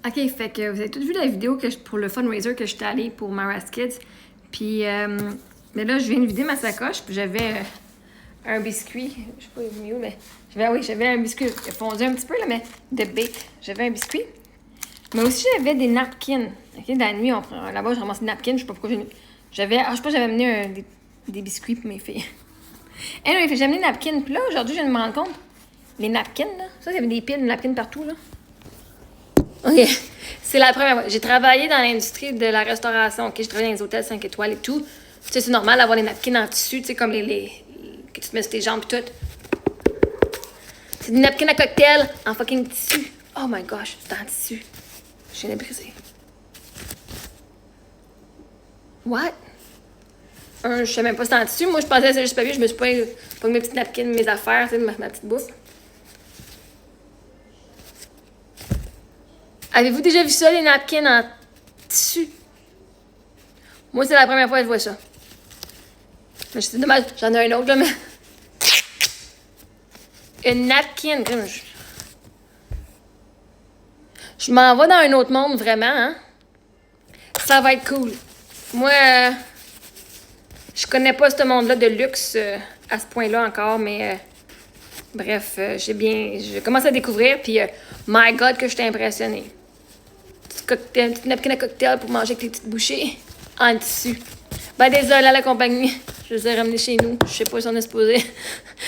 Ok, fait que vous avez tous vu la vidéo pour le fundraiser que j'étais allée pour Mara's Kids. Puis, mais là, je viens de vider ma sacoche, puis j'avais un biscuit. Je sais pas, il est où, mais. J'avais un biscuit. Il a fondu un petit peu, là, mais de bake. J'avais un biscuit. Mais aussi, j'avais des napkins. Ok, dans la nuit, là-bas, je ramassais des napkins. Je sais pas pourquoi je sais pas, j'avais amené des biscuits pour mes filles. Et là, j'ai amené des napkins. Puis là, aujourd'hui, je viens de me rendre compte. Les napkins, là. Ça, il y avait des piles de napkins partout, là. OK. C'est la première fois. J'ai travaillé dans l'industrie de la restauration. OK, j'ai travaillé dans les hôtels 5 étoiles et tout. Tu sais, c'est normal d'avoir des napkins en tissu, tu sais, comme que tu te mets sur tes jambes et tout. C'est des napkins à cocktail en fucking tissu. Oh my gosh, c'est en tissu. Je viens de briser. What? Je sais même pas si c'est en tissu. Moi, je pensais que c'était juste papier. Je me suis pas mes petites napkins, mes affaires, tu sais, ma petite bouffe. Avez-vous déjà vu ça, les napkins en tissu? Moi, c'est la première fois que je vois ça. Mais c'est dommage, j'en ai un autre, là, mais... Une napkin. Je m'en vais dans un autre monde, vraiment, hein? Ça va être cool. Moi, je connais pas ce monde-là de luxe à ce point-là encore, mais... bref, je commence à découvrir, puis... my God, que je t'ai impressionnée. Un petit napkin à cocktail pour manger avec les petites bouchées en tissu. Ben, désolé à la compagnie. Je les ai ramenés chez nous. Je sais pas si on est supposé.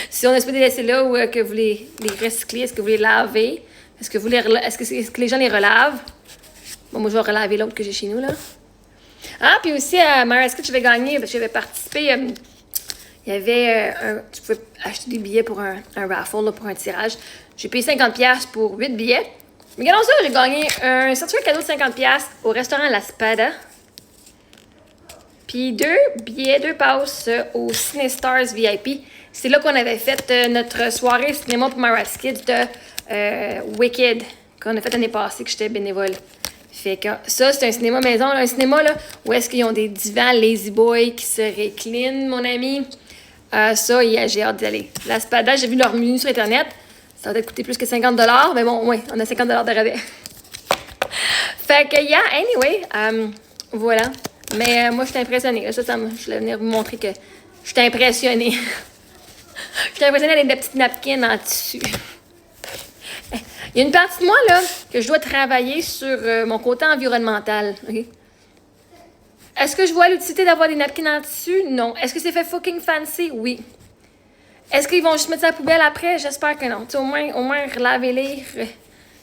Si on est supposé les laisser là ou que vous les recyclez, est-ce que vous les lavez? Est-ce que les gens les relavent? Bon, moi, je vais relaver l'autre que j'ai chez nous, là. Ah, puis aussi, à Mara's Kids, j'avais gagné, parce que j'avais participé. Il y avait tu pouvais acheter des billets pour un raffle, là, pour un tirage. J'ai payé 50$ pour 8 billets. Mais regardons ça, j'ai gagné un certificat cadeau de 50$ au restaurant La Spada. Puis 2 billets, 2 passes au CineStars VIP. C'est là qu'on avait fait notre soirée cinéma pour Mara's Kids de Wicked, qu'on a fait l'année passée, que j'étais bénévole. Fait que ça, c'est un cinéma maison, là, un cinéma là, où est-ce qu'ils ont des divans Lazy Boy qui se réclinent, mon ami. Ça, j'ai hâte d'y aller. La Spada, j'ai vu leur menu sur Internet. Ça va coûter plus que 50$, mais bon, ouais, on a 50$ de rabais. Fait que, yeah, anyway, voilà. Mais moi, je suis impressionnée. Je voulais venir vous montrer que je suis impressionnée. Je suis impressionnée avec des petites napkins en tissu. Il y a une partie de moi, là, que je dois travailler sur mon côté environnemental. Okay? Est-ce que je vois l'utilité d'avoir des napkins en tissu? Non. Est-ce que c'est fait fucking fancy? Oui. Est-ce qu'ils vont juste mettre ça à la poubelle après? J'espère que non. T'sais, au moins, relavez-les.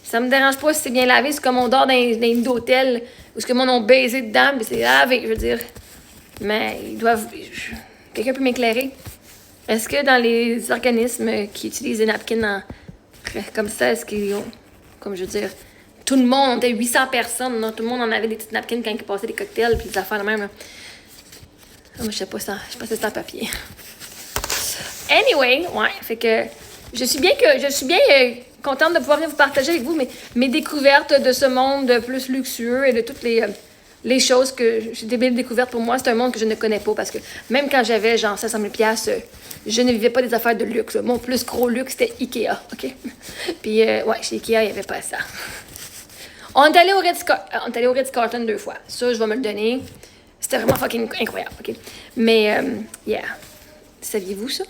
Ça me dérange pas si c'est bien lavé. C'est comme on dort dans un d'hôtel où ce que le monde a baisé dedans, puis c'est lavé, je veux dire. Mais ils doivent... Quelqu'un peut m'éclairer? Est-ce que dans les organismes qui utilisent des napkins comme ça, est-ce qu'ils ont... Comme je veux dire... Tout le monde, on était 800 personnes, là, tout le monde en avait des petites napkins quand ils passaient des cocktails, puis des affaires de même. Là. Moi, je sais pas ça. Je pensais que c'était en papier. Anyway, ouais, fait que je suis bien contente de pouvoir venir vous partager avec vous mes découvertes de ce monde plus luxueux et de toutes les choses que j'ai des belles découvertes pour moi. C'est un monde que je ne connais pas parce que même quand j'avais genre 500 000$, je ne vivais pas des affaires de luxe. Mon plus gros luxe, c'était Ikea, OK? Puis, ouais, chez Ikea, il n'y avait pas ça. On est allé au Ritz-Carlton 2 fois. Ça, je vais me le donner. C'était vraiment fucking incroyable, OK? Mais, yeah. Saviez-vous ça?